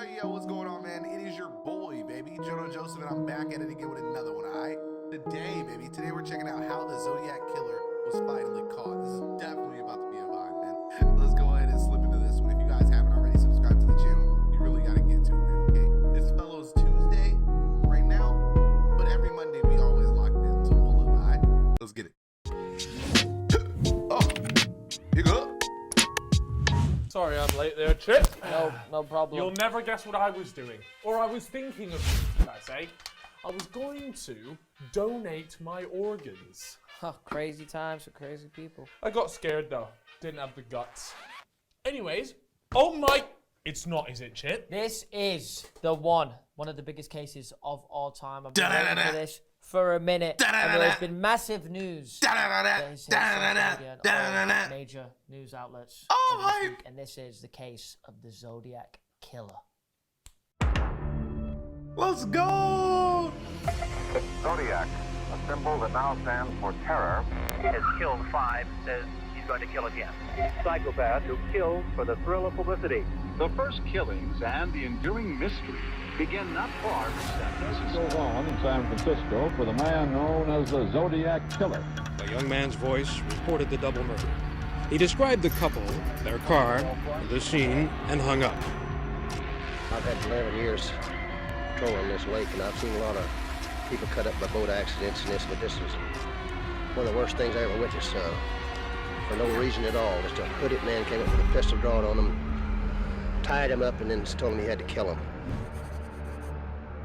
Yo, what's going on, man? It is your boy, baby, JoeNoJoseph, and I'm back at it again with another one, alright? Today we're checking out how the Zodiac Killer was finally caught. This is definitely about to be a vibe, man. Let's go ahead and slip into this one. If you guys haven't already subscribed to the channel, you really gotta get to it, man, okay? This fellow's Tuesday right now, but every Monday we always locked in, so pull up, alright? Let's get it. Oh, you good? Sorry I'm late there, Chip. No problem. You'll never guess what I was doing. Or I was thinking of, should I say. I was going to donate my organs. Crazy times for crazy people. I got scared though. Didn't have the guts. Anyways, oh my... It's not, is it, Chip? This is the one of the biggest cases of all time. I've been waiting for this for a minute. And there's been massive news. There's all major news outlets this week, and this is the case of the Zodiac Killer. Let's go! Zodiac, a symbol that now stands for terror. He has killed 5, says he's going to kill again. Psychopath who kills for the thrill of publicity. The first killings and the enduring mystery begin not far from San Francisco. Goes on in San Francisco for the man known as the Zodiac Killer. A young man's voice reported the double murder. He described the couple, their car, the scene, and hung up. I've had 11 years patrolling this lake, and I've seen a lot of people cut up by boat accidents and this, but this is one of the worst things I ever witnessed. For no reason at all. Just a hooded man came up with a pistol drawn on him, tied him up, and then told him he had to kill him.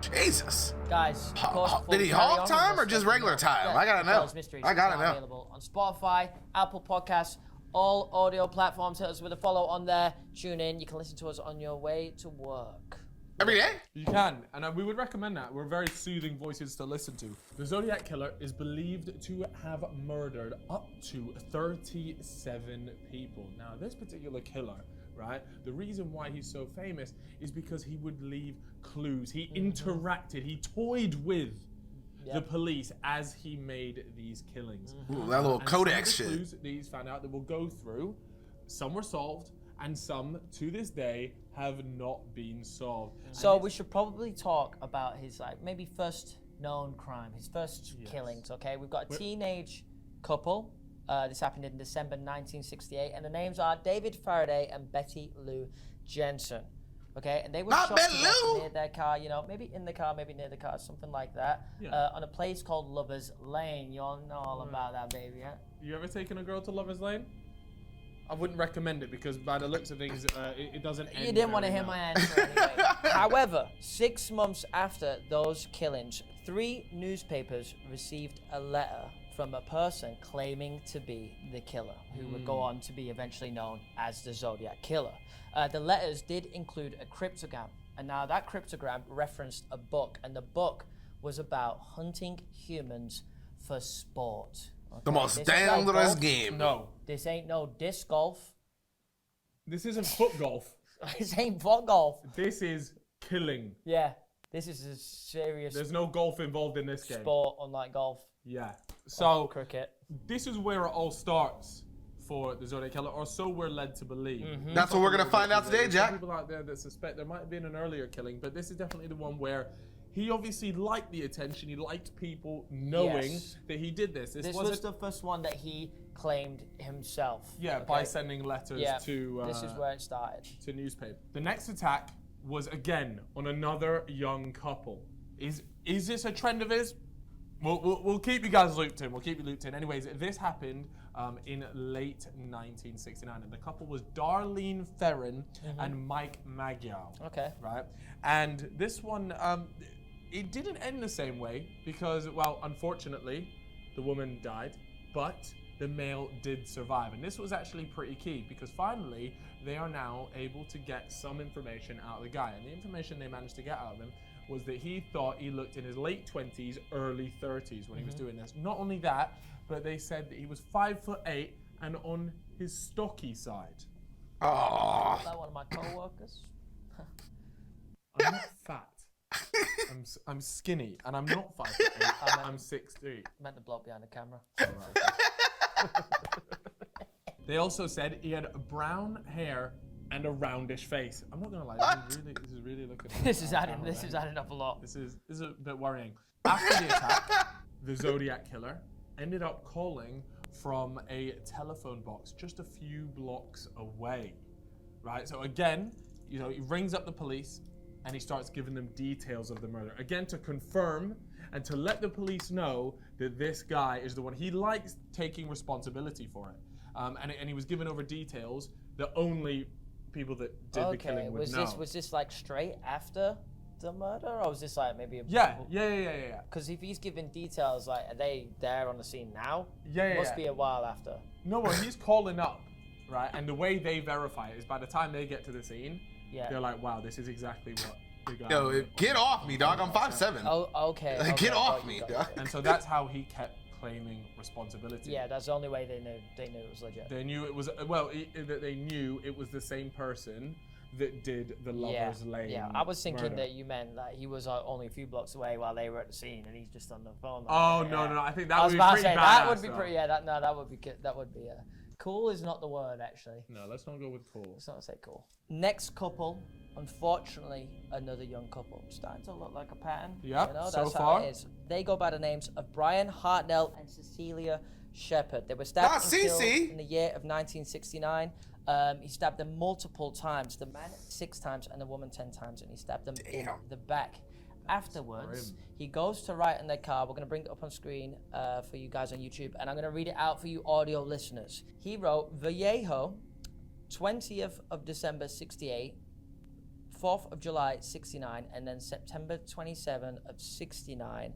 Jesus. Guys, of course, did he hog time or just regular time? I gotta know. I gotta know. Available on Spotify, Apple Podcasts, all audio platforms. Hit us with a follow on there. Tune in. You can listen to us on your way to work. Every day? You can, and we would recommend that. We're very soothing voices to listen to. The Zodiac Killer is believed to have murdered up to 37 people. Now, this particular killer, right, the reason why he's so famous is because he would leave clues. He interacted, he toyed with the police as he made these killings. Ooh, that little codex shit. shit. Clues that he's found out that we'll go through, some were solved, and some, to this day, have not been solved. So we should probably talk about his, maybe first known crime, his first killings, okay? We've got a teenage couple. This happened in December 1968, and the names are David Faraday and Betty Lou Jensen, okay? And they were shot to death near their car, maybe in the car, maybe near the car, something like that, on a place called Lover's Lane. You all know all about that, baby, yeah? You ever taken a girl to Lover's Lane? I wouldn't recommend it because by the looks of things, it doesn't end. You didn't want to hear my answer anyway. However, 6 months after those killings, 3 newspapers received a letter from a person claiming to be the killer, who would go on to be eventually known as the Zodiac Killer. The letters did include a cryptogram, and now that cryptogram referenced a book, and the book was about hunting humans for sport. Okay, the most dangerous game. No. This ain't no disc golf. This isn't foot golf. This ain't foot golf. This is killing. Yeah, this is a serious There's no golf involved in this game. sport, unlike golf. Yeah. So, cricket. This is where it all starts for the Zodiac Killer, or so we're led to believe. That's what we're gonna find out today, Jack. Some people out there that suspect there might have been an earlier killing, but this is definitely the one where he obviously liked the attention. He liked people knowing that he did this. This was the first one that he claimed himself. Yeah, by sending letters to. This is where it started. To newspaper. The next attack was again on another young couple. Is this a trend of his? We'll keep you guys looped in. We'll keep you looped in. Anyways, this happened in late 1969, and the couple was Darlene Ferrin and Mike Magyar. Okay. Right, and this one. It didn't end the same way because, well, unfortunately, the woman died, but the male did survive. And this was actually pretty key because finally, they are now able to get some information out of the guy. And the information they managed to get out of him was that he thought he looked in his late 20s, early 30s when he was doing this. Not only that, but they said that he was 5'8" and on his stocky side. Oh. Is that one of my co-workers? I'm not fat. I'm skinny, and I'm not 5'8". I'm 6'3". Meant to blow up behind the camera. They also said he had brown hair and a roundish face. I'm not gonna lie, this is really This is adding up a lot. This is a bit worrying. After the attack, the Zodiac Killer ended up calling from a telephone box just a few blocks away, right? So again, you know, he rings up the police and he starts giving them details of the murder. Again, to confirm and to let the police know that this guy is the one. He likes taking responsibility for it. And he was giving over details that only people that did the killing would know. Was this like straight after the murder, or was this like maybe Yeah. Because if he's giving details, like, are they there on the scene now? Yeah. Must be a while after. No, well, he's calling up, right? And the way they verify it is by the time they get to the scene, they're like, wow, this is exactly what the guy. Yo, get off me, dog. I'm 5'7". Oh, okay. Get off me, dog. And so that's how he kept claiming responsibility. Yeah, that's the only way they knew it was legit. They knew it was, well, that they knew it was the same person that did the Lover's Lane. Yeah, I was thinking murder. that you meant that he was only a few blocks away while they were at the scene, and he's just on the phone. Like, Oh no, I think that I would was be about to pretty say badass. that would be pretty. Yeah, that would be good. That would be. Cool is not the word actually. No, let's not go with cool. Let's not say cool. Next couple, unfortunately, another young couple. Starting to look like a pattern. Yep, you know, so that's far. how it is. They go by the names of Brian Hartnell and Cecilia Shepard. They were stabbed and killed in the year of 1969. He stabbed them multiple times. The man 6 times and the woman 10 times, and he stabbed them in the back. Afterwards, he goes to write in their car. We're going to bring it up on screen for you guys on YouTube, and I'm going to read it out for you audio listeners. He wrote, Vallejo, 20th of December 68, 4th of July 69, and then September 27 of 69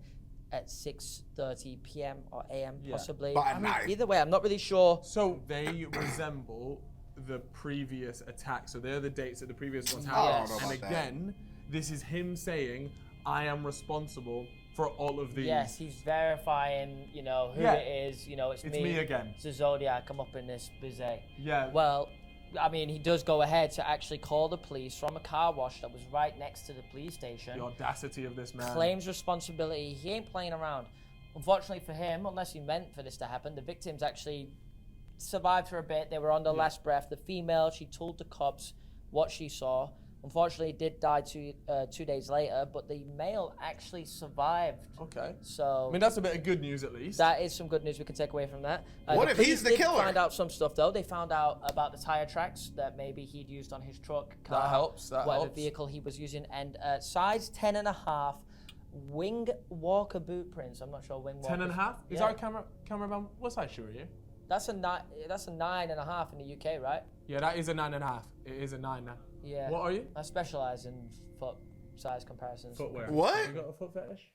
at 6:30 p.m. or a.m. possibly. I mean, either way, I'm not really sure. So they resemble the previous attack. So they're the dates that the previous ones happened. Yes. And again, this is him saying, I am responsible for all of these. Yes, he's verifying, you know, who it is. You know, it's me again. It's the Zodiac. I'm up in this bizet. Yeah. Well, I mean, he does go ahead to actually call the police from a car wash that was right next to the police station. The audacity of this man. Claims responsibility. He ain't playing around. Unfortunately for him, unless he meant for this to happen, the victims actually survived for a bit. They were on their last breath. The female, she told the cops what she saw. Unfortunately, did die 2 days later, but the male actually survived. Okay. So I mean, that's a bit of good news at least. that is some good news we can take away from that. What if he's the killer? They find out some stuff though. They found out about the tire tracks that maybe he'd used on his truck, car, That helps. whatever vehicle he was using, and size 10.5 wing walker boot prints. I'm not sure wing walker. 10.5? Is our cameraman? What size shoe are you? That's a 9.5 in the UK, right? Yeah, that is a 9.5. It is a 9 now. Yeah. What are you? I specialize in foot size comparisons. Footwear. What? You got a foot fetish?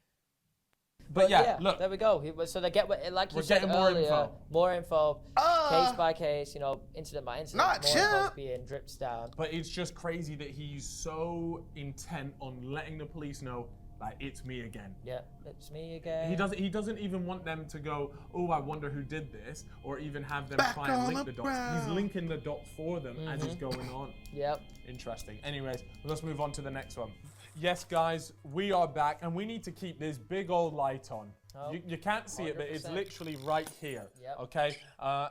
But yeah, look. there we go. So they get like you We're said getting more earlier, info. more info, case by case, you know, incident by incident. Not more Chip. info's being dripped down. But it's just crazy that he's so intent on letting the police know, like, it's me again. Yeah, it's me again. He doesn't even want them to go, oh, I wonder who did this, or even have them Back try and on link the the dots. ground. He's linking the dots for them as he's going on. Yep. Interesting. Anyways, let's move on to the next one. Yes, guys, we are back, and we need to keep this big old light on. Oh, You can't see it, but it's 100%. literally right here. Yep. Okay?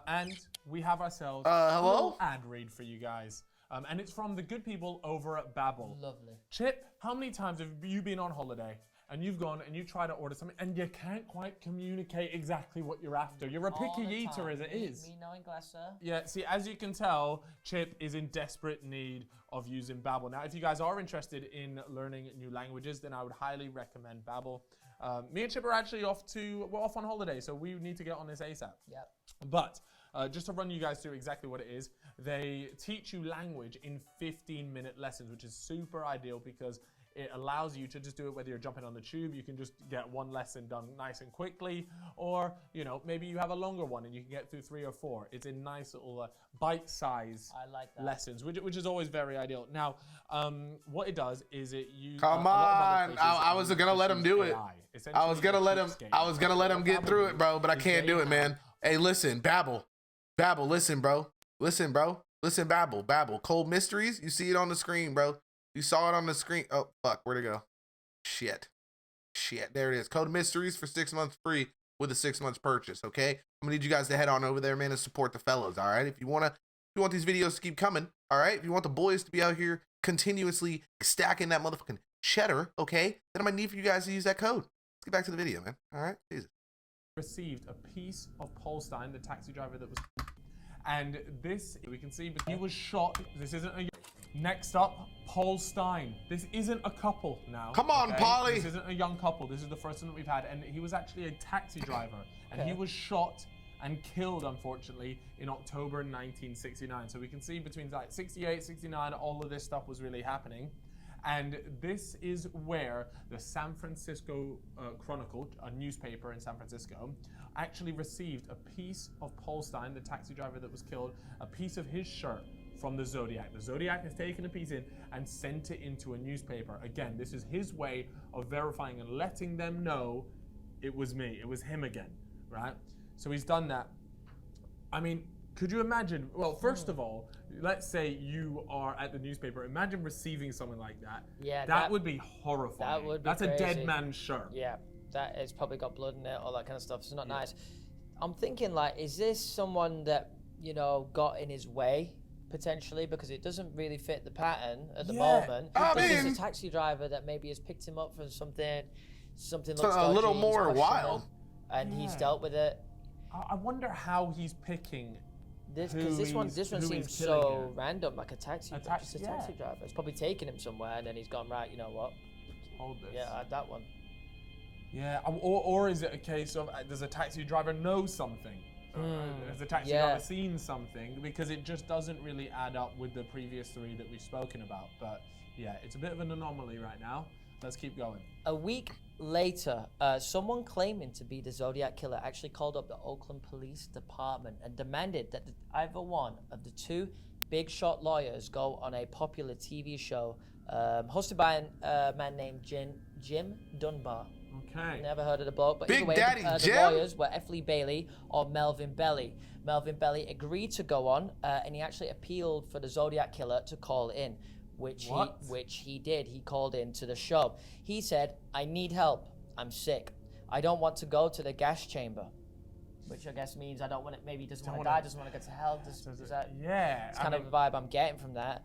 And we have ourselves hello? a little ad read for you guys. And it's from the good people over at Babbel. Lovely. Chip, how many times have you been on holiday and you've gone and you try to order something and you can't quite communicate exactly what you're after? You're a All picky the eater time. as it is. Me knowing glass, sir. Yeah, see, as you can tell, Chip is in desperate need of using Babbel. Now, if you guys are interested in learning new languages, then I would highly recommend Babbel. Me and Chip are actually we're off on holiday, so we need to get on this ASAP. Yep. But just to run you guys through exactly what it is, they teach you language in 15-minute lessons, which is super ideal because it allows you to just do it whether you're jumping on the tube. You can just get one lesson done nice and quickly, or maybe you have a longer one and you can get through 3 or 4. It's a nice little bite-size I like that. lessons, which is always very ideal. Now, what it does is it uses. Come on! I was gonna let him do it. I was gonna let him get through it, bro. But I can't do it, man. Hey, listen, Babbel, listen, bro. Listen, Babbel. Cold Mysteries. You see it on the screen, bro. You saw it on the screen. Oh, fuck. Where'd it go? Shit. There it is. Code Mysteries for 6 months free with a 6 months purchase, okay? I'm gonna need you guys to head on over there, man, and support the fellas, all right? If you want these videos to keep coming, all right? If you want the boys to be out here continuously stacking that motherfucking cheddar, okay, then I might need for you guys to use that code. Let's get back to the video, man. All right, Jesus. Received a piece of Polstein, the taxi driver that was, and this we can see, but he was shot. This isn't a. Next up, Polstein. This isn't a couple now. Come on, okay? Polly. This isn't a young couple. This is the first one that we've had, and he was actually a taxi driver, and he was shot and killed, unfortunately, in October 1969. So we can see between like 68, 69, all of this stuff was really happening. And this is where the San Francisco Chronicle, a newspaper in San Francisco, actually received a piece of Polstein, the taxi driver that was killed, a piece of his shirt from the Zodiac. The Zodiac has taken a piece in and sent it into a newspaper. Again, this is his way of verifying and letting them know it was me, it was him again, right? So he's done that. I mean, could you imagine, well, first of all, let's say you are at the newspaper. Imagine receiving something like that. Yeah, that would be horrifying. That would be That's crazy. a dead man's shirt. Yeah, that it's probably got blood in it, all that kind of stuff. It's not nice. I'm thinking, like, is this someone that, you know, got in his way, potentially? Because it doesn't really fit the pattern at the moment. This is a taxi driver that maybe has picked him up for something looks a little dodgy, more he's wild. and he's dealt with it. I wonder how he's picking This because this one seems so random, like a taxi driver. It's probably taken him somewhere, and then he's gone, right, you know what? Hold this. Yeah, add that one. Yeah, or is it a case of does a taxi driver know something? Has the taxi driver seen something? Because it just doesn't really add up with the previous three that we've spoken about. But yeah, it's a bit of an anomaly right now. Let's keep going. A week later, someone claiming to be the Zodiac Killer actually called up the Oakland Police Department and demanded that either one of the two big shot lawyers go on a popular TV show hosted by a man named Jim Dunbar. Okay. Never heard of the bloke, but Big either way, Daddy the Jim? lawyers were F. Lee Bailey or Melvin Belly. Melvin Belly agreed to go on, and he actually appealed for the Zodiac Killer to call in, which he did. He called in to the show. He said, "I need help. I'm sick. I don't want to go to the gas chamber," which I guess means I don't want to. Maybe he doesn't want to die. Doesn't want to go to hell. Is that? Yeah. It's kind of the vibe I'm getting from that.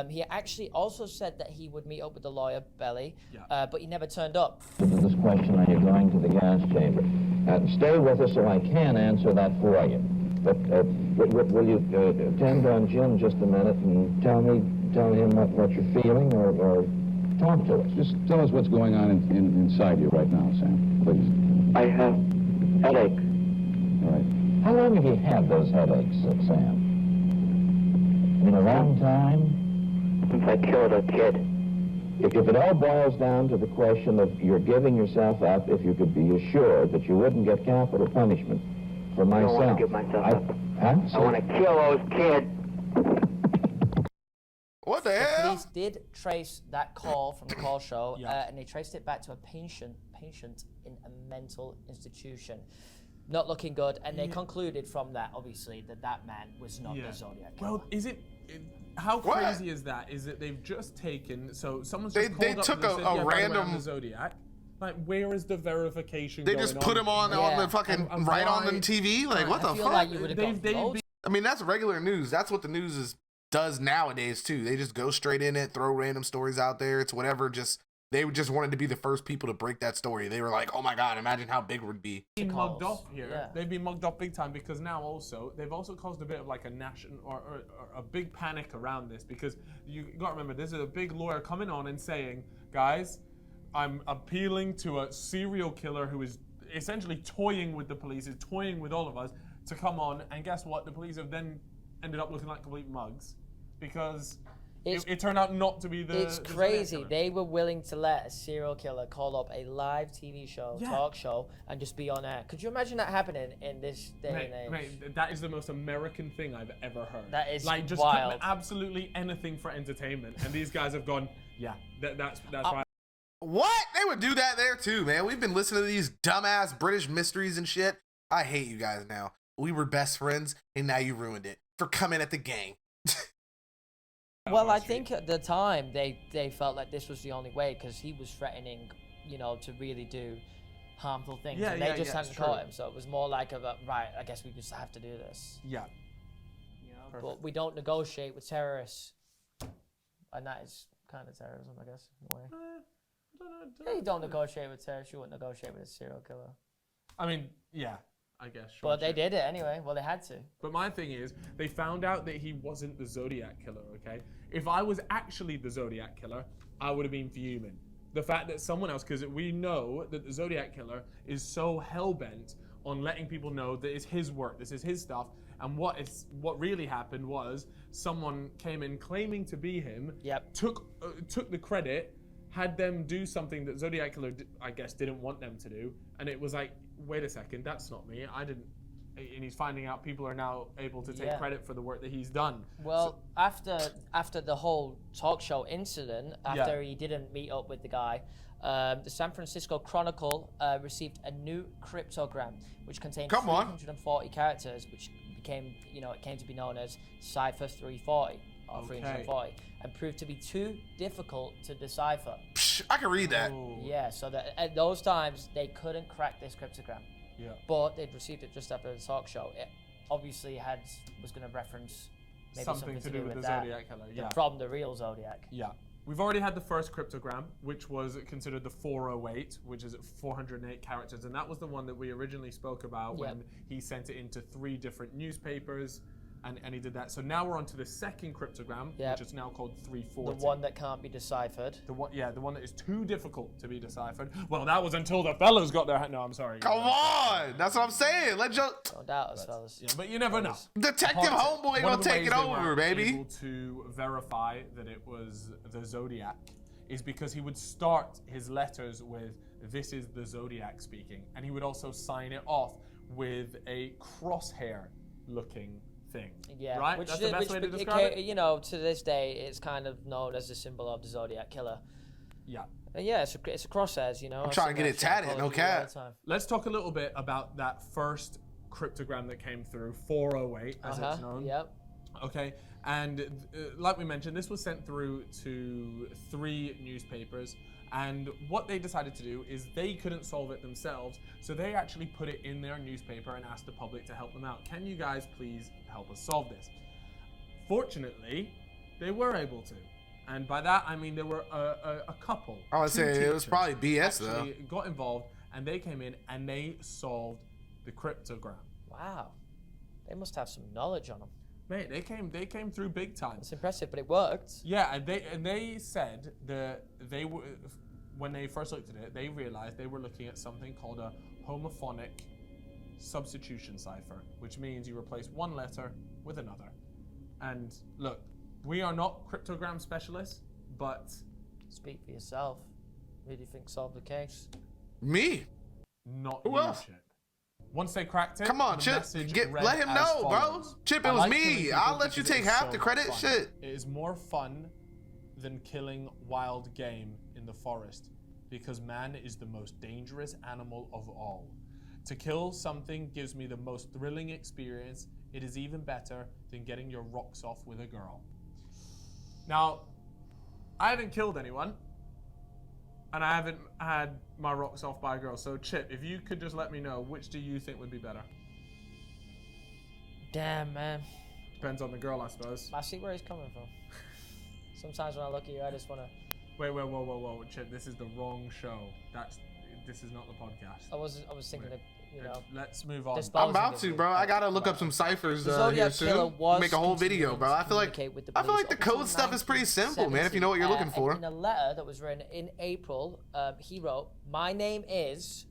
He actually also said that he would meet up with the lawyer Belly, but he never turned up. To this question, are you going to the gas chamber? Stay with us so I can answer that for you. But will you attend on Jim just a minute and tell him what you're feeling, or talk to us? Just tell us what's going on inside you right now, Sam, please. I have headache. All right. How long have you had those headaches, Sam? In a long time? Since I killed a kid. If it all boils down to the question of you're giving yourself up, if you could be assured that you wouldn't get capital punishment for myself. I don't want to give myself up. Huh? I want to kill those kids. What the hell? Police did trace that call from the call show, and they traced it back to a patient in a mental institution. Not looking good, and they concluded from that, obviously, that man was not the Zodiac Killer. Well, how crazy is that? Is that they've just taken, so someone's just they called took up and said, a random the Zodiac. Like, where is the verification They going just put him on the fucking and right on the why- TV? Like, what the I feel fuck? like you would have got I mean, that's regular news. That's what the news does nowadays, too. They just go straight in it, throw random stories out there. It's whatever, they just wanted to be the first people to break that story. They were like, oh my God, imagine how big it would be. Been mugged off here. They've been mugged off big time because now they've also caused a bit of like a national or a big panic around this, because you got to remember, this is a big lawyer coming on and saying, guys, I'm appealing to a serial killer who is essentially toying with the police, is toying with all of us, to come on, and guess what? The police have then ended up looking like complete mugs because it turned out not to be the. It's crazy. They were willing to let a serial killer call up a live TV show, talk show, and just be on air. Could you imagine that happening in this day and age? Mate, that is the most American thing I've ever heard. That is like just wild. Absolutely anything for entertainment, and these guys have gone, that's right. What? They would do that there too, man. We've been listening to these dumbass British mysteries and shit. I hate you guys now. We were best friends, and now you ruined it for coming at the gang. Well, I think at the time they felt like this was the only way, because he was threatening, to really do harmful things, and they just hadn't caught him. So it was more like right, I guess we just have to do this. Yeah. But we don't negotiate with terrorists. And that is kind of terrorism, I guess, in a way. I don't know. Yeah, you don't negotiate with terrorists. You wouldn't negotiate with a serial killer. I mean, yeah, I guess. Sure, But they did it anyway. Well, they had to. But my thing is, they found out that he wasn't the Zodiac Killer, okay? If I was actually the Zodiac Killer, I would have been fuming. The fact that someone else, because we know that the Zodiac Killer is so hell-bent on letting people know that it's his work, this is his stuff, and what really happened was someone came in claiming to be him, took the credit, had them do something that Zodiac Killer, I guess, didn't want them to do, and it was like, wait a second, that's not me, I didn't, and he's finding out people are now able to take credit for the work that he's done. Well, after the whole talk show incident, after he didn't meet up with the guy, the San Francisco Chronicle received a new cryptogram, which contained 340 characters, which became, it came to be known as Cipher 340, or 340, and proved to be too difficult to decipher. Psh, I can read that. Yeah, so that at those times, they couldn't crack this cryptogram. Yeah. But they'd received it just after the talk show. It obviously was going to reference maybe something to do with the that. Zodiac Killer, From the real Zodiac. Yeah. We've already had the first cryptogram, which was considered the 408, which is 408 characters, and that was the one that we originally spoke about when he sent it into 3 different newspapers, and he did that. So now we're on to the second cryptogram, which is now called 340. The one that can't be deciphered. The one that is too difficult to be deciphered. Well, that was until the fellas got their hand. No, I'm sorry. Come on, that's what I'm saying. Let Joe. No doubt us, fellas. Yeah, but you never know. Detective Homeboy gonna take it over, baby. Able to verify that it was the Zodiac is because he would start his letters with "This is the Zodiac speaking," and he would also sign it off with a crosshair-looking thing. Yeah, right. That's the best way to describe it. To this day, it's kind of known as the symbol of the Zodiac Killer. Yeah. And yeah, it's a crosshairs, I'm trying to get it tatted, no cap. Let's talk a little bit about that first cryptogram that came through, 408, as it's known. Yep. Okay, and like we mentioned, this was sent through to 3 newspapers, and what they decided to do is they couldn't solve it themselves, so they actually put it in their newspaper and asked the public to help them out. Can you guys please help us solve this? Fortunately, they were able to. And by that, I mean there were a couple. I would say it was probably BS though. Got involved, and they came in and they solved the cryptogram. Wow, they must have some knowledge on them. Mate, they came through big time. It's impressive, but it worked. Yeah, and they said that they were, when they first looked at it, they realized they were looking at something called a homophonic substitution cipher, which means you replace one letter with another. And look, we are not cryptogram specialists, but speak for yourself. Who do you think solved the case? Me. Not Who you, else? Chip. Once they cracked it, come on, Chip. Let him know, bro. Chip, it was me. I'll let you take half the credit. Shit. It is more fun than killing wild game in the forest, because man is the most dangerous animal of all. To kill something gives me the most thrilling experience. It is even better than getting your rocks off with a girl. Now, I haven't killed anyone, and I haven't had my rocks off by a girl. So, Chip, if you could just let me know, which do you think would be better? Damn, man. Depends on the girl, I suppose. I see where he's coming from. Sometimes when I look at you, I just want to... Wait, whoa, Chip, this is the wrong show. This is not the podcast. I was thinking of, Let's move on. I'm about to, bro. I gotta look up some ciphers here soon. Make a whole video, bro. I feel like the code stuff is pretty simple, man, if you know what you're looking for. In a letter that was written in April, he wrote, "My name is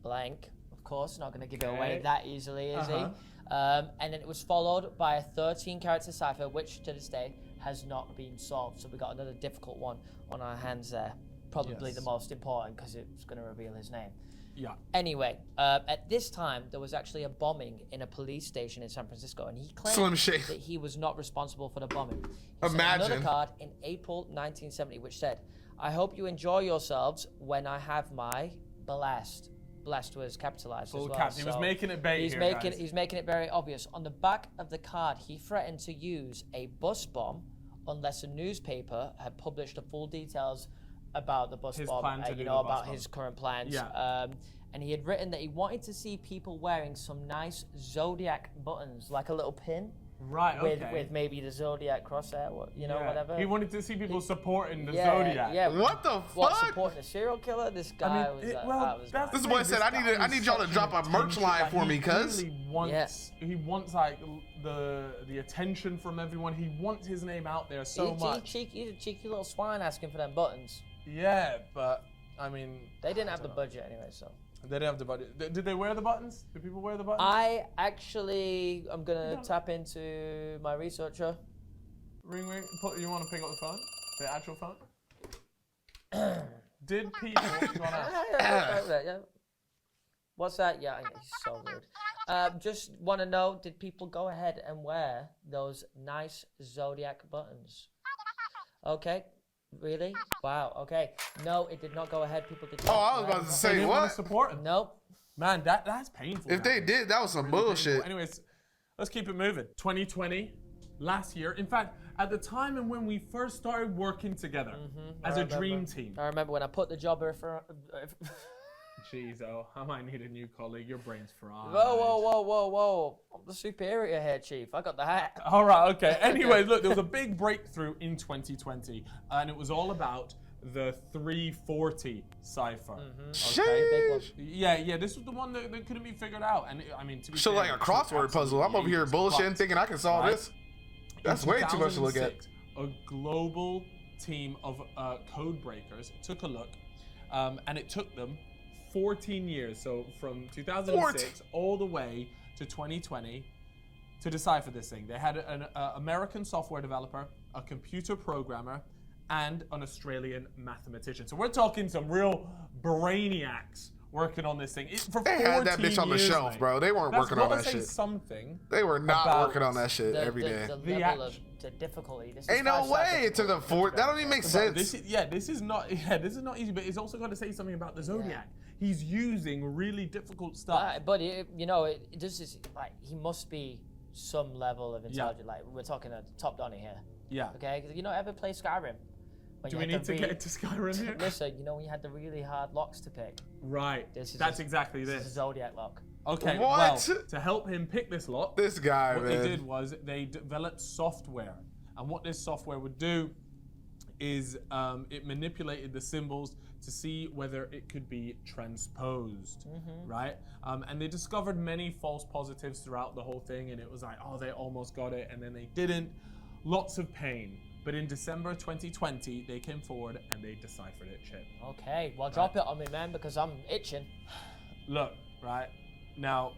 blank." Of course, not going to give it away that easily, is he? And then it was followed by a 13-character cipher, which to this day has not been solved. So we got another difficult one on our hands there. Probably the most important, because it's going to reveal his name. Yeah. Anyway, at this time, there was actually a bombing in a police station in San Francisco, and he claimed that he was not responsible for the bombing. He sent another card in April 1970, which said, "I hope you enjoy yourselves when I have my blast." Blast was capitalized as well. He was making it bait He's making it very obvious. On the back of the card, he threatened to use a bus bomb unless a newspaper had published the full details about the bus bomb, about his current plans. Yeah. And he had written that he wanted to see people wearing some nice Zodiac buttons, like a little pin. Right, okay. With maybe the Zodiac crosshair, whatever. He wanted to see people supporting the Yeah, Zodiac. yeah. What the What, fuck? supporting a serial killer? This guy was. that's This is what I said. I need y'all to drop a merch line for me, cuz. He wants like the attention from everyone. He wants his name out there so much. He's a cheeky little swine asking for them buttons. Yeah, but I mean, they didn't have the budget anyway, so. They didn't have the budget. Did they wear the buttons? Did people wear the buttons? I'm gonna tap into my researcher. Ring. You want to pick up the phone? The actual phone? Did people? What's that? Yeah, he's so rude. Just want to know, did people go ahead and wear those nice Zodiac buttons? Okay. Really? Wow. Okay. No, it did not go ahead. People did not. Oh, I was about to say, they didn't what? Want to support him. Nope. Man, that's painful. If they did, that was some bullshit. Painful. Anyways, let's keep it moving. 2020, last year. In fact, at the time and when we first started working together as a dream team. I remember when I put the job refer. Jeez, I might need a new colleague. Your brain's fried. Whoa. I'm the superior here, Chief. I got the hat. All right, okay. Anyways, look, there was a big breakthrough in 2020, and it was all about the 340 cipher. Okay, big one. Yeah, this was the one that couldn't be figured out. And I mean, to be So fair, like a crossword puzzle. I'm over here bullshitting, thinking I can solve this. That's way too much to look at. A global team of code breakers took a look, and it took them 14 years, so from 2006 all the way to 2020, to decipher this thing. They had an American software developer, a computer programmer, and an Australian mathematician. So we're talking some real brainiacs working on this thing. They had that bitch on the shelf, bro. They weren't working on that shit. Something. They were not working on that shit every day. The level of the difficulty. This ain't no way it took them 4. That don't even make sense. This is not easy. But it's also got to say something about the Zodiac. He's using really difficult stuff. But this is like, he must be some level of intelligence. Like, we're talking a top Donnie here. Yeah. Okay, because you know, ever play Skyrim? Do we need to get to Skyrim here? Listen, you know when you had the really hard locks to pick? Right. That's exactly this. This is a Zodiac lock. Okay, what? Well, to help him pick this lock, what they did was they developed software. And what this software would do is it manipulated the symbols to see whether it could be transposed, right? And they discovered many false positives throughout the whole thing, and it was like, oh, they almost got it, and then they didn't. Lots of pain. But in December 2020, they came forward and they deciphered it, Chip. Okay, well, drop it on me, man, because I'm itching. Look, right? Now,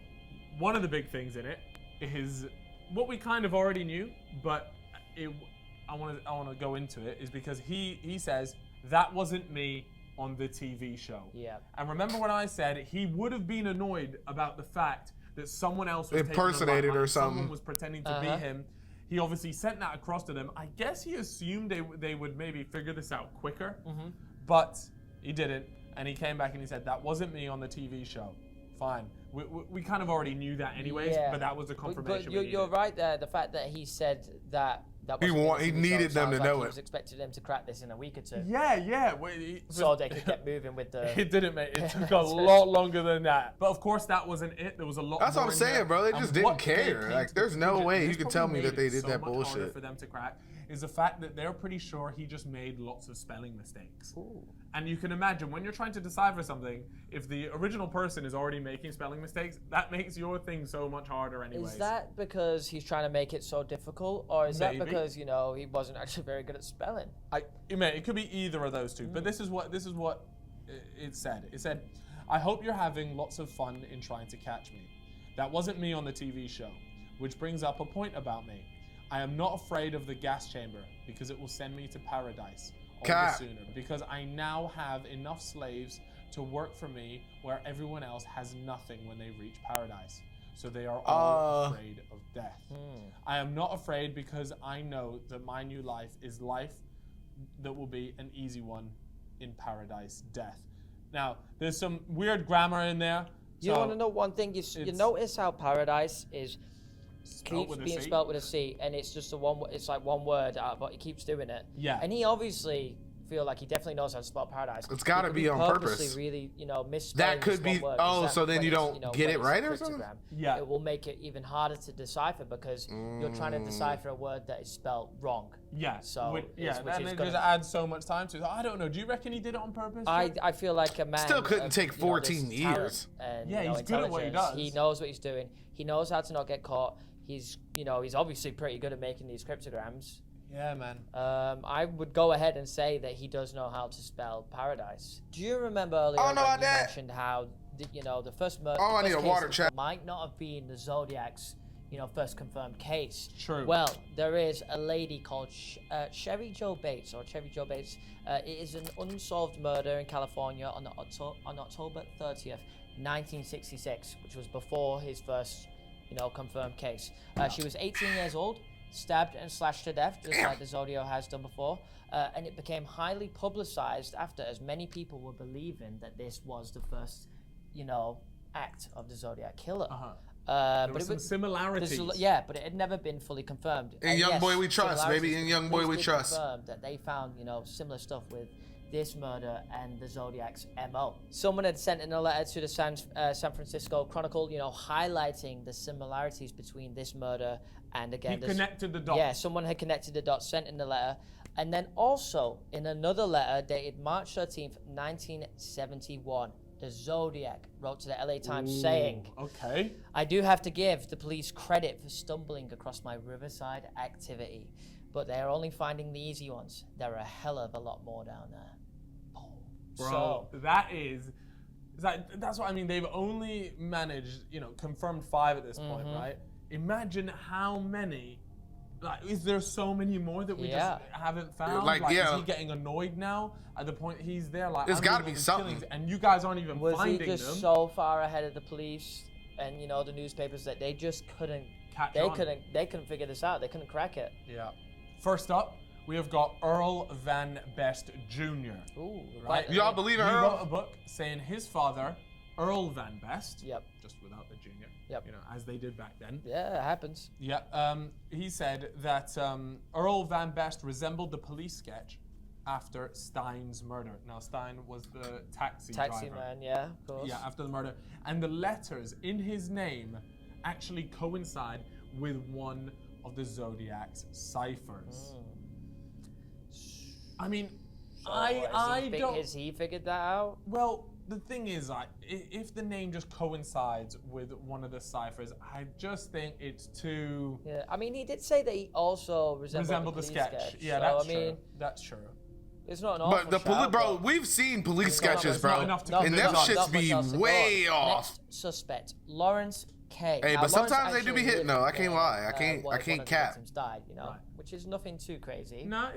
one of the big things in it is what we kind of already knew, but I want to go into it, is because he says, that wasn't me on the TV show. Yeah. And remember when I said he would have been annoyed about the fact that someone else was impersonated or something. Someone was pretending to be him. He obviously sent that across to them. I guess he assumed they would maybe figure this out quicker, but he didn't. And he came back and he said, that wasn't me on the TV show. Fine. We kind of already knew that anyways, but that was a confirmation. But you're right there. The fact that he said that he needed them to know he it. was expecting them to crack this in a week or two. Yeah. So they could get moving with the. It didn't, mate. It took a lot longer than that. But of course, that wasn't it. There was a lot. That's more what I'm in saying, there. bro. They just didn't care. Like, there's no way you could tell me that they did that so much harder bullshit. For them to crack is the fact that they're pretty sure he just made lots of spelling mistakes. Ooh. And you can imagine when you're trying to decipher something, if the original person is already making spelling mistakes, that makes your thing so much harder anyways. Is that because he's trying to make it so difficult, or is that because, you know, he wasn't actually very good at spelling? It could be either of those two. But this is what it said. It said, I hope you're having lots of fun in trying to catch me. That wasn't me on the TV show, which brings up a point about me. I am not afraid of the gas chamber because it will send me to paradise all the sooner, because I now have enough slaves to work for me where everyone else has nothing when they reach paradise. So they are all afraid of death. I am not afraid because I know that my new life is life that will be an easy one in paradise, death. Now, there's some weird grammar in there. You want to know one thing? You notice how paradise is keeps being spelled with a C, and it's just it's like one word, but he keeps doing it. Yeah. And he obviously feel like he definitely knows how to spell paradise. It's got to be on purpose. Purposely really, misspelling That could this be. one word, Oh, because so then when you it's, don't get it when it's right a or something? cryptogram, Yeah. It will make it even harder to decipher because you're trying to decipher a word that is spelled wrong. Yeah. So which is it gonna- just adds so much time to it. I don't know. Do you reckon he did it on purpose? Joe? I feel like a man Still couldn't of, take 14 this talent years. And, Yeah, he's good at what he intelligence. does. He knows what he's doing. He knows how to not get caught. He's obviously pretty good at making these cryptograms. Yeah, man. I would go ahead and say that he does know how to spell paradise. Do you remember earlier Oh, no, when I you did. mentioned how the first murder? Oh, I need a water check. Might not have been the Zodiac's first confirmed case. True. Well, there is a lady called Cherry Jo Bates. It is an unsolved murder in California on October 30th, 1966, which was before his first confirmed case. She was 18 years old, stabbed and slashed to death, just like the Zodiac has done before. And it became highly publicized after, as many people were believing that this was the first, act of the Zodiac Killer. There were some similarities. But it had never been fully confirmed. In Young Boy We Trust, baby. In Young Boy We Trust. Confirmed that they found, similar stuff with this murder and the Zodiac's MO. Someone had sent in a letter to the San Francisco Chronicle, highlighting the similarities between this murder and again. He connected the dots. Yeah, someone had connected the dots, sent in the letter. And then also in another letter dated March 13th, 1971, the Zodiac wrote to the LA Times saying, Okay. I do have to give the police credit for stumbling across my Riverside activity, but they are only finding the easy ones. There are a hell of a lot more down there. Bro, that's what I mean. They've only managed, confirmed 5 at this point, right? Imagine how many. Is there so many more that we just haven't found? Is he getting annoyed now at the point he's there? There's got to be something. Killings, and you guys aren't even finding them. Was he just so far ahead of the police and the newspapers that they just couldn't catch on? They couldn't figure this out. They couldn't crack it. Yeah. First up, we have got Earl Van Best Jr. Ooh, right? Y'all believe in He Earl? wrote a book saying his father, Earl Van Best, just without the junior, as they did back then. Yeah, it happens. Yeah, he said that Earl Van Best resembled the police sketch after Stein's murder. Now, Stein was the taxi driver. Man, yeah, of course. Yeah, after the murder. And the letters in his name actually coincide with one of the Zodiac's ciphers. I mean, I don't... Has he figured that out? Well, the thing is, if the name just coincides with one of the ciphers, I just think it's too... Yeah, I mean, he did say that he also resembled the sketch. Yeah, so, that's true. That's true. It's not an awful But bro, we've seen police sketches, bro, and them shits be way off. Next suspect, Lawrence K. Hey, now, but sometimes Lawrence they do be actually hitting though. I lived can't there, lie. I one can't of the cap. victims died, which is nothing too crazy. No,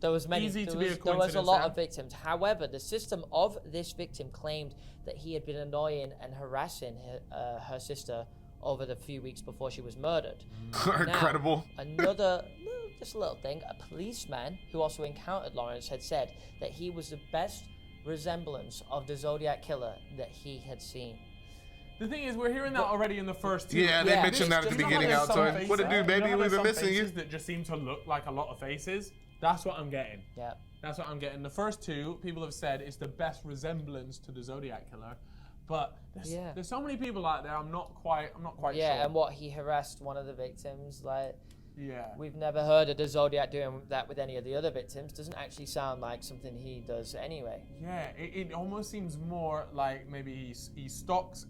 there was many. Easy there to was, be a there was a lot coincidence of victims. However, the system of this victim claimed that he had been annoying and harassing her sister over the few weeks before she was murdered. Incredible. Another, just a little thing, a policeman who also encountered Lawrence had said that he was the best resemblance of the Zodiac Killer that he had seen. The thing is, we're hearing that already in the first 2. Yeah, they mentioned that at the beginning. Outside. What it do, baby? We've been missing you. That just seem to look like a lot of faces. That's what I'm getting. Yeah. That's what I'm getting. The first 2, people have said it's the best resemblance to the Zodiac Killer. But there's so many people out there. I'm not quite sure. Yeah, and what, he harassed one of the victims, Yeah. We've never heard of the Zodiac doing that with any of the other victims. Doesn't actually sound like something he does anyway. Yeah, it almost seems more like maybe he stalks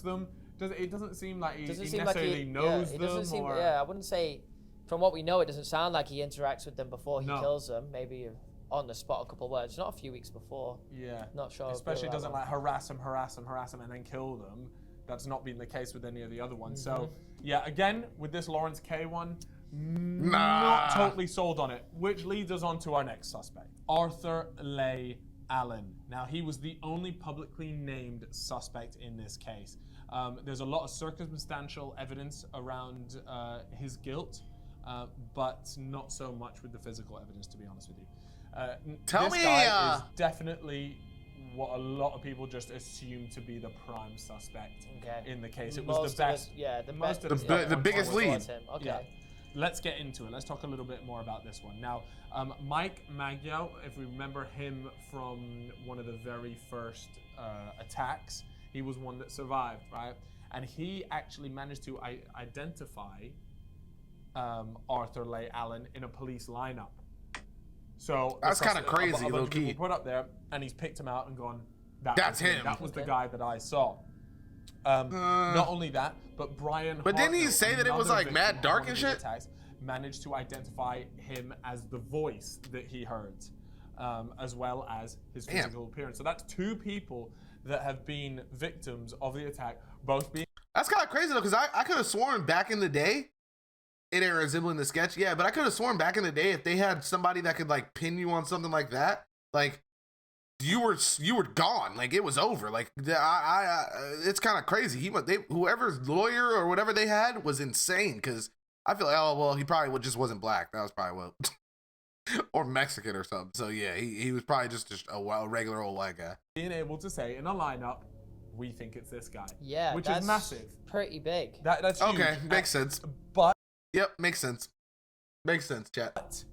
them. It doesn't seem like he necessarily knows them. I wouldn't say, from what we know, it doesn't sound like he interacts with them before he kills them. Maybe on the spot a couple words, not a few weeks before. Yeah. Not sure. Especially doesn't harass them, and then kill them. That's not been the case with any of the other ones. So, yeah, again, with this Lawrence K one, not totally sold on it, which leads us on to our next suspect, Arthur Leigh Allen. Now, he was the only publicly named suspect in this case. There's a lot of circumstantial evidence around his guilt, but not so much with the physical evidence, to be honest with you. This guy is definitely what a lot of people just assume to be the prime suspect in the case. It was the best. The biggest lead. Okay. let's get into it. Let's talk a little bit more about this one. Now, Mike Maggio, if we remember him from one of the very first attacks, he was one that survived, right? And he actually managed to identify Arthur Leigh Allen in a police lineup. So that's kind of crazy, low key. Put up there, and he's picked him out and gone, that's him. That was the guy that I saw. Not only that, but Brian. But didn't he say that it was like mad dark and shit? Attacks, managed to identify him as the voice that he heard, as well as his physical appearance. So that's 2 people that have been victims of the attack, both being. That's kind of crazy though, because I could have sworn back in the day, it ain't resembling the sketch, yeah, but I could have sworn back in the day if they had somebody that could like pin you on something like that, like you were gone, like it was over, like it's kind of crazy. Whoever's lawyer or whatever they had was insane, because I feel like, oh well, he probably just wasn't black. That was probably what, or Mexican or something. So yeah, he was probably just a regular old white guy. Being able to say in a lineup, we think it's this guy. Yeah, which that's is massive. Pretty big. That's huge. Okay, makes sense. But yep, makes sense. Makes sense, chat. But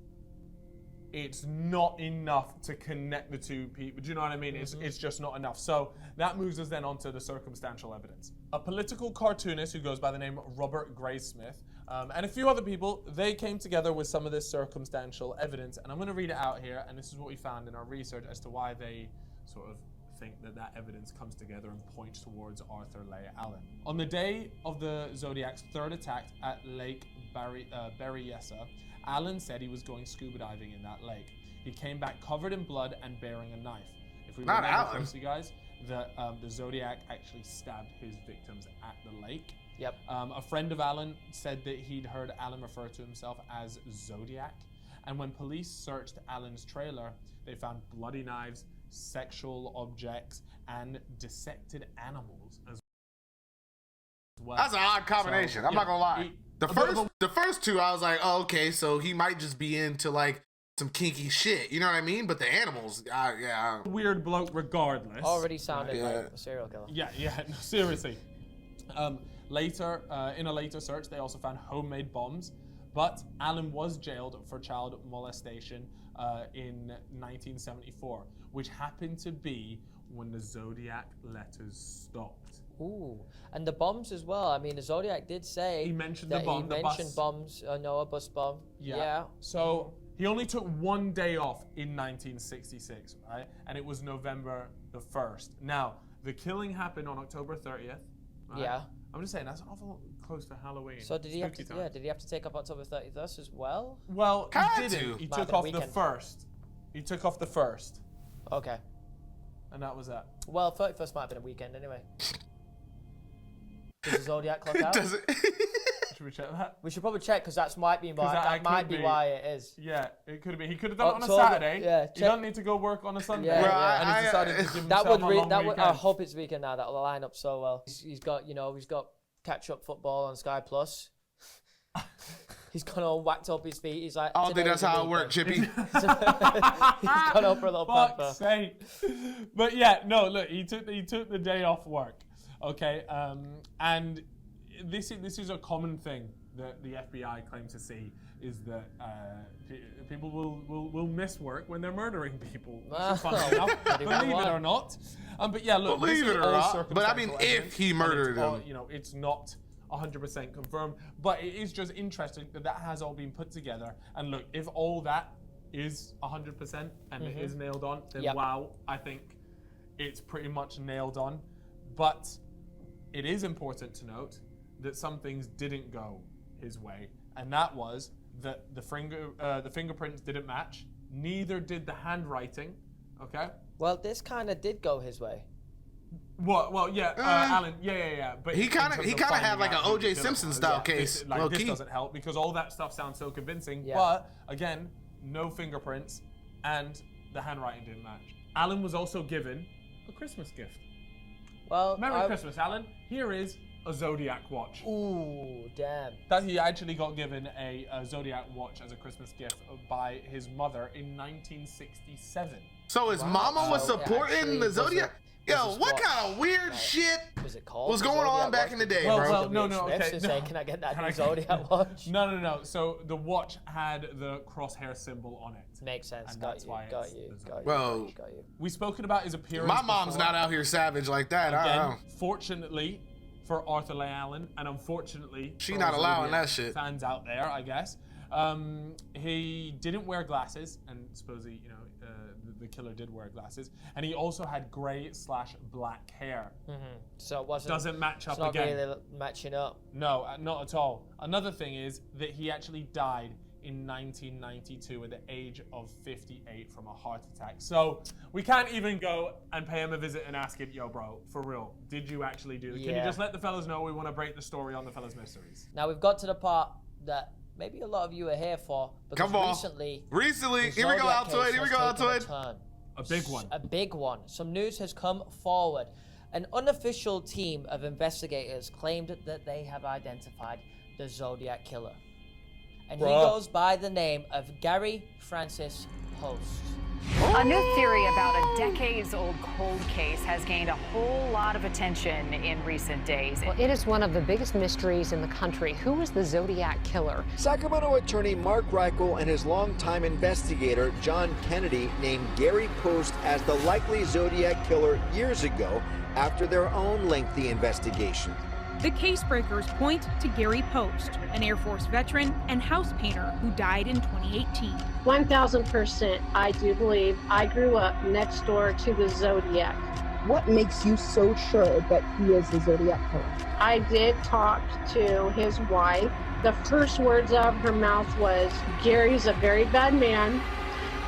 it's not enough to connect the 2 people. Do you know what I mean? It's just not enough. So that moves us then onto the circumstantial evidence. A political cartoonist who goes by the name Robert Graysmith and a few other people, they came together with some of this circumstantial evidence. And I'm going to read it out here. And this is what we found in our research as to why they sort of think that evidence comes together and points towards Arthur Leigh Allen. On the day of the Zodiac's 3rd attack at Lake Berryessa, Allen said he was going scuba diving in that lake. He came back covered in blood and bearing a knife. If we remember closely, guys, the Zodiac actually stabbed his victims at the lake. Yep. A friend of Allen said that he'd heard Allen refer to himself as Zodiac. And when police searched Allen's trailer, they found bloody knives, sexual objects, and dissected animals as well. That's an odd combination. So, I'm not gonna lie. The first 2, I was like, oh, okay, so he might just be into like some kinky shit. You know what I mean? But the animals, yeah. Weird bloke, regardless. Already sounded like a serial killer. Yeah, no, seriously. Later, in a later search, they also found homemade bombs. But Allen was jailed for child molestation in 1974, which happened to be when the Zodiac letters stopped. Ooh, and the bombs as well. I mean, the Zodiac did say he mentioned that the bomb, he mentioned bombs. A bus bomb. Yeah. So he only took 1 day off in 1966, right? And it was November the 1st. Now, the killing happened on October 30th. Right? Yeah. I'm just saying that's awful close to Halloween. So did he have to? Yeah. Did he have to take off October 31st as well? Well, he didn't. He took off the 1st. He took off the 1st. Okay. And that was that. Well, 31st might have been a weekend anyway. Does the Zodiac clock out? Does it? Should we check that? We should probably check because that might be why it is. Yeah, it could be. He could have done it on a Saturday. Yeah, he doesn't need to go work on a Sunday. Yeah, and he decided to give himself a long weekend. I hope it's weekend now. That'll line up so well. He's got catch-up football on Sky Plus. He's gone all whacked up his feet. He's like, I don't think that's how it works, Chippy. He's gone up for a little Fuck's sake. But yeah, no, look, he took the day off work. Okay, and this is a common thing that the FBI claim to see is that people will miss work when they're murdering people. Which is funny enough, believe it or not. But yeah, look, believe it or not. But I mean, if he murdered them, it's not 100% confirmed. But it is just interesting that has all been put together. And look, if all that is 100% and it is nailed on, then wow, I think it's pretty much nailed on. But it is important to note that some things didn't go his way, and that was that the fingerprints didn't match. Neither did the handwriting. Okay. Well, this kind of did go his way. What? Well, yeah, Alan. Yeah. But he kind of had like an O.J. Simpson style case. This doesn't help because all that stuff sounds so convincing. Yeah. But again, no fingerprints, and the handwriting didn't match. Alan was also given a Christmas gift. Well, Merry Christmas, Alan. Here is a Zodiac watch. Ooh, damn. That he actually got given a Zodiac watch as a Christmas gift by his mother in 1967. So his mama was supporting the Zodiac? Yo, what kind of weird shit was it called? What's The going on Zodiac back watch? in the day, Well, bro? well, no, Smith's okay. to say, can I get that new Zodiac watch? No. So the watch had the crosshair symbol on it. Makes sense. And Got that's you. why Got it's you. the Got you. Well, got you. We've spoken about his appearance. My mom's before. not out here savage like that. I don't know. Again, fortunately for Arthur Leigh Allen, and unfortunately She for not all allowing Zodiac that shit. fans out there, I guess. He didn't wear glasses, and supposedly, the killer did wear glasses, and he also had gray/black hair. So it wasn't. Doesn't match up It's not again. really matching up. No, not at all. Another thing is that he actually died in 1992 at the age of 58 from a heart attack. So we can't even go and pay him a visit and ask him, yo, bro, for real, did you actually do that? Can you Yeah. just let the fellas know we want to break the story on the fellas mysteries? Now we've got to the part that maybe a lot of you are here for, because Come on. recently, Recently, the here we go, Zodiac Altoid. case Here we has go, taken a Altoid. turn. A big one. A big one. Some news has come forward. An unofficial team of investigators claimed that they have identified the Zodiac Killer. And he goes by the name of Gary Francis Post. A new theory about a decades-old cold case has gained a whole lot of attention in recent days. Well, it is one of the biggest mysteries in the country. Who is the Zodiac Killer? Sacramento attorney Mark Reichel and his longtime investigator John Kennedy named Gary Post as the likely Zodiac Killer years ago after their own lengthy investigation. The case breakers point to Gary Post, an Air Force veteran and house painter who died in 2018. 1000%, I do believe. I grew up next door to the Zodiac. What makes you so sure that he is the Zodiac Killer? I did talk to his wife. The first words out of her mouth was, Gary's a very bad man,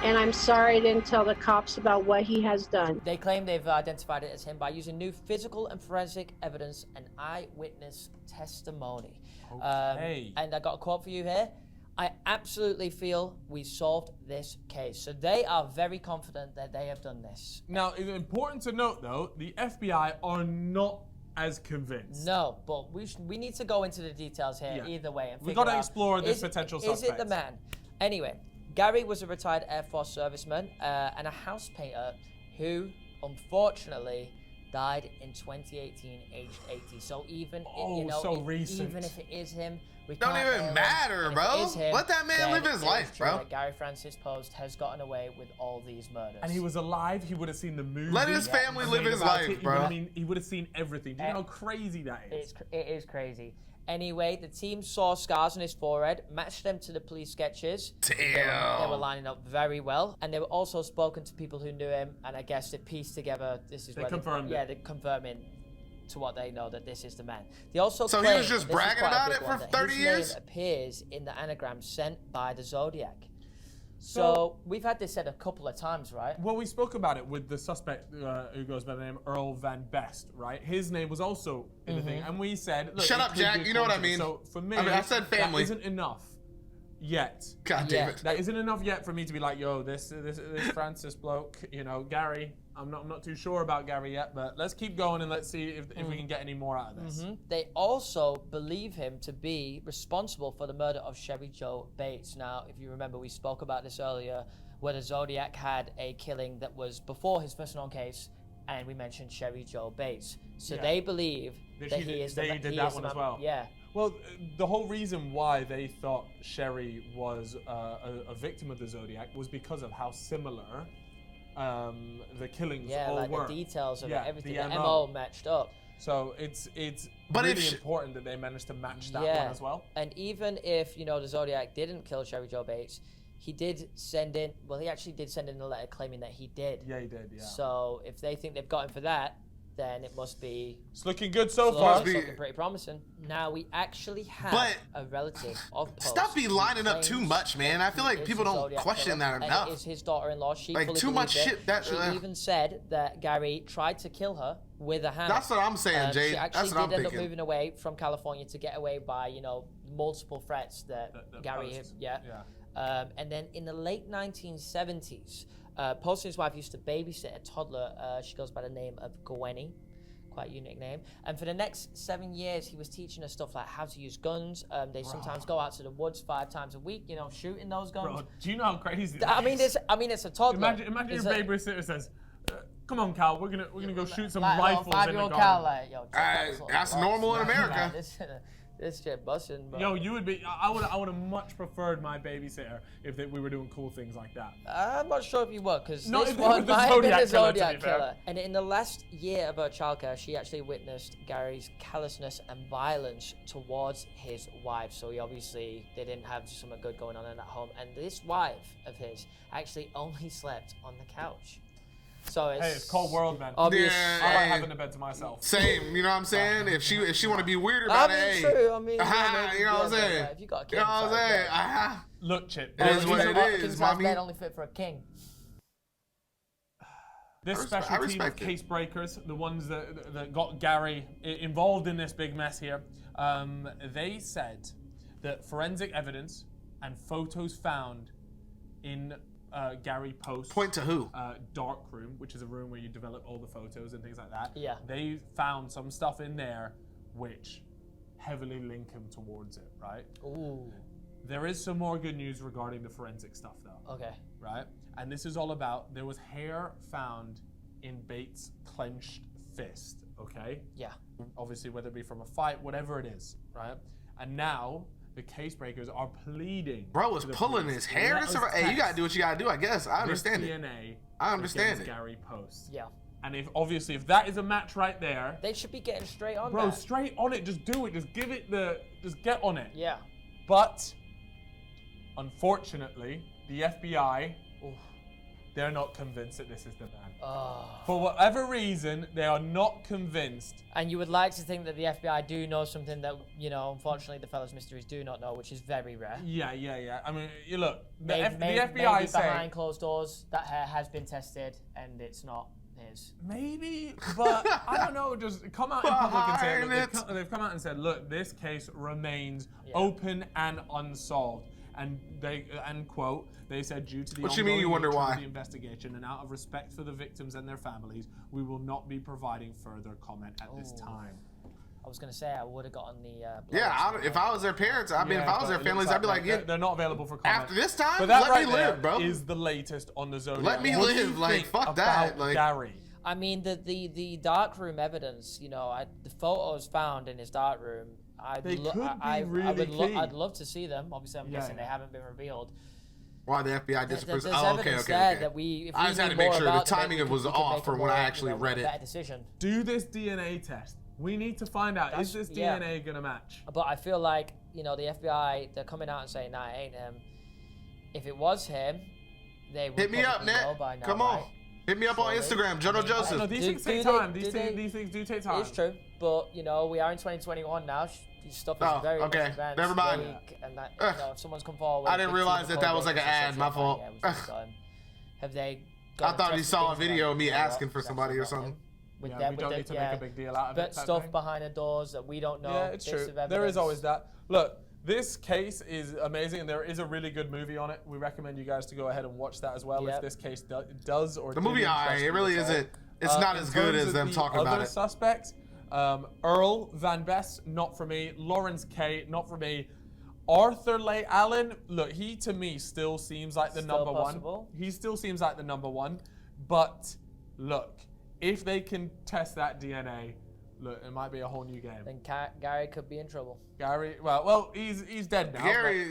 and I'm sorry I didn't tell the cops about what he has done. They claim they've identified it as him by using new physical and forensic evidence and eyewitness testimony. Okay. And I got a quote for you here. I absolutely feel we solved this case. So they are very confident that they have done this. Now, it's important to note, though, the FBI are not as convinced. No, but we need to go into the details here either way. And We've figure got to out, explore this potential suspect. Is it the man? Anyway, Gary was a retired Air Force serviceman and a house painter who, unfortunately, died in 2018, aged 80. So even so recent. Even if it is him, we Don't can't even nail him. matter, And if bro. it is him, Let that man then live his it life, is true bro. that Gary Francis Post has gotten away with all these murders. And he was alive, he would have seen the movie. Let his family live his life, bro. He would have seen everything. Do you know how crazy that is? It is crazy. Anyway, the team saw scars on his forehead, matched them to the police sketches. Damn. They were lining up very well. And they were also spoken to people who knew him, and I guess they pieced together, this is They where confirmed it. Yeah, they're confirming to what they know that this is the man. They also So he claim, was just and this is bragging quite a about big it one, for that 30 his years? name appears in the anagram sent by the Zodiac. So we've had this said a couple of times, right? Well, we spoke about it with the suspect who goes by the name Earl Van Best, right? His name was also in the thing, and we said, look, Shut it up, could Jack. be a You know what I coincidence. mean. So for me, I said family. that isn't enough yet. God damn it. That isn't enough yet for me to be like, yo, this Francis bloke, Gary. I'm not too sure about Gary yet, but let's keep going and let's see if we can get any more out of this. They also believe him to be responsible for the murder of Sherry Jo Bates. Now, if you remember, we spoke about this earlier, where the Zodiac had a killing that was before his first known case, and we mentioned Sherry Jo Bates. So they believe that he is the man. They did that one as well. Yeah. Well, the whole reason why they thought Sherry was a victim of the Zodiac was because of how similar the killings all like were. the details of it, everything, the the MO matched up. So it's But really important that they managed to match that one as well. And even if, the Zodiac didn't kill Sherry Jo Bates, he did send in, he actually did send in a letter claiming that he did. Yeah, he did, yeah. So if they think they've got him for that, then it must be... It's looking good so far. It's looking pretty promising. Now, we actually have a relative of Post. Stop be lining up too much, man. I feel like people don't Zodiac question killer, that enough. And it is his daughter-in-law. She Like, fully too much believed shit it. that- She even said that Gary tried to kill her with a hammer. That's what I'm saying, Jade. She actually That's what I'm did end up thinking. moving away from California to get away by, multiple threats that Gary Post. had. And then in the late 1970s, Post and his wife used to babysit a toddler. She goes by the name of Gwenny. Quite a unique name. And for the next 7 years, he was teaching her stuff like how to use guns. They sometimes go out to the woods 5 times a week, shooting those guns. Bro, do you know how crazy that I mean, is? it's a toddler. Imagine your babysitter says, Come on, Cal. We're gonna go shoot some like, rifles in the 5-year-old garden. Cal, like, yo, that's normal in America. This shit busting, bro. Yo, you would be. I would have much preferred my babysitter if we were doing cool things like that. I'm not sure if you would, because No, this if it one was the might have been the Zodiac Killer, to Zodiac be fair. Killer. And in the last year of her childcare, she actually witnessed Gary's callousness and violence towards his wife. So they didn't have something good going on in that home. And this wife of his actually only slept on the couch. So It's cold world, man. Obvious. Yeah, I like having a bed to myself. Same, you know what I'm saying? If she want to be weird I about mean, it, true. I mean, you know what I'm saying? If you got a king, You know what I'm saying? Look, Chip. It is what it is, King's mommy. bed only fit for a king. This I special team of respect it. case breakers, the ones that got Gary involved in this big mess here, they said that forensic evidence and photos found in Gary Post's Point to who? dark room, which is a room where you develop all the photos and things like that. Yeah. They found some stuff in there which heavily link him towards it, right? Ooh. There is some more good news regarding the forensic stuff, though. Okay. Right? And this is all about, there was hair found in Bates' clenched fist, okay? Yeah. Obviously, whether it be from a fight, whatever it is, right? And now, the case breakers are pleading. Bro was to the pulling police, his hair. let us Hey, you gotta test do what you gotta do, I guess. I this understand it. DNA I understand against it. Gary Post. Yeah. And if that is a match right there, They should be getting straight on bro, that. straight on it. Just do it. Just give it just get on it. Yeah. But unfortunately, the FBI, they're not convinced that this is the man. For whatever reason, they are not convinced. And you would like to think that the FBI do know something that, unfortunately the fellows mysteries do not know, which is very rare. Yeah. I mean, you look, the FBI maybe say behind closed doors, that hair has been tested and it's not his. maybe, but I don't know. Just come out in public and say, look, they've come out and said, look, this case remains open and unsolved. And quote, they said, due to the What you mean you wonder nature of why? the investigation and out of respect for the victims and their families, we will not be providing further comment at this time. I was gonna say I would have gotten the. Yeah, if I was their parents, I mean, if I was their families, I'd be like, yeah. They're not available for comment. After this time, but that let right me live, there bro. is the latest on the Zodiac. Let me What do you live, like, think fuck that, about like- Gary. I mean, the dark room evidence. The photos found in his dark room. I'd love to see them. Obviously, I'm guessing they haven't been revealed. Why the FBI disapproves? There's Oh, okay, evidence okay, there okay. that if I we just had knew to make more sure the about them, timing we was could off make from a when I more, actually read it. better decision. Do this DNA test. We need to find out, is this DNA gonna match? But I feel like, the FBI, they're coming out and saying, nah, it ain't him. If it was him, they would Hit me up, probably know Ned. by now, Come on. right? Hit me up on Instagram, JoeNoJoseph. No, these things take time. These things do take time. It's true, but we are in 2021 now. This stuff is very much advanced. Never mind. And that, if someone's come forward, I didn't realize that was like an ad. My fault. Have they? I thought he saw a video of me asking for somebody or something. We don't need to make a big deal out of it. But stuff behind the doors that we don't know. Yeah, it's true. There is always that. Look, this case is amazing, and there is a really good movie on it. We recommend you guys to go ahead and watch that as well if this case does or The movie, it really isn't. It's not as good as them talking about other it. Suspects, Earl Van Best, not for me. Lawrence K, not for me. Arthur Leigh Allen, look, he to me still seems like the number one. He still seems like the number one. But look, if they can test that DNA, look, it might be a whole new game. Then Gary could be in trouble. Gary, well, he's dead now. Gary.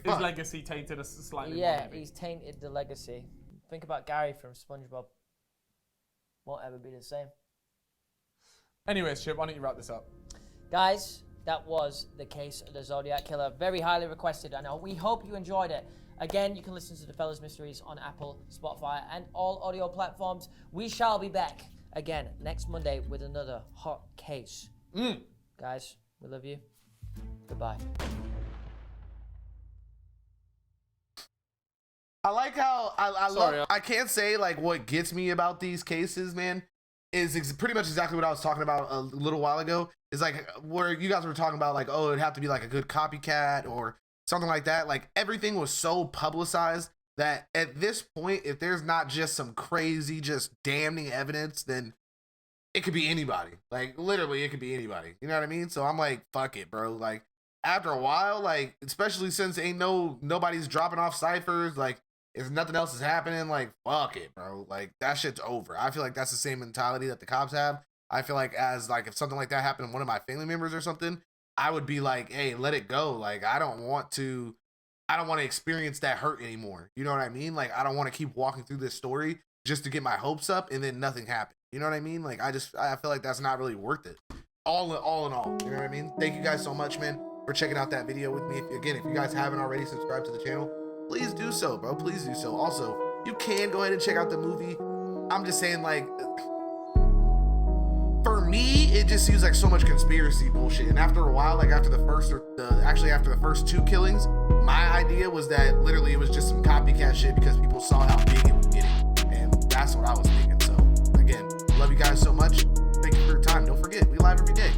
His legacy tainted us slightly. Yeah, he's tainted the legacy. Think about Gary from SpongeBob. Won't ever be the same. Anyways, Chip, why don't you wrap this up? Guys, that was the case of the Zodiac Killer. Very highly requested, I know. We hope you enjoyed it. Again, you can listen to the Fellas Mysteries on Apple, Spotify, and all audio platforms. We shall be back again next Monday with another hot case. Guys, we love you. Goodbye. I like how I can't say like what gets me about these cases, man, is pretty much exactly what I was talking about a little while ago. Is like where you guys were talking about like, oh, it'd have to be like a good copycat or something like that. Like everything was so publicized that at this point, if there's not just some crazy, just damning evidence, then it could be anybody. Like literally, it could be anybody. You know what I mean? So I'm like, fuck it, bro. Like after a while, like especially since nobody's dropping off ciphers, like if nothing else is happening, like, fuck it, bro. Like, that shit's over. I feel like that's the same mentality that the cops have. I feel like if something like that happened to one of my family members or something, I would be like, hey, let it go. Like, I don't want to experience that hurt anymore. You know what I mean? Like, I don't want to keep walking through this story just to get my hopes up and then nothing happened. You know what I mean? Like, I feel like that's not really worth it. All in all, you know what I mean? Thank you guys so much, man, for checking out that video with me. If you guys haven't already subscribed to the channel, please do so, bro. Please do so. Also, you can go ahead and check out the movie. I'm just saying, like, for me, it just seems like so much conspiracy bullshit. And after a while, like after the first 2 killings, my idea was that literally it was just some copycat shit because people saw how big it was getting. And that's what I was thinking. So again, love you guys so much. Thank you for your time. Don't forget, we live every day.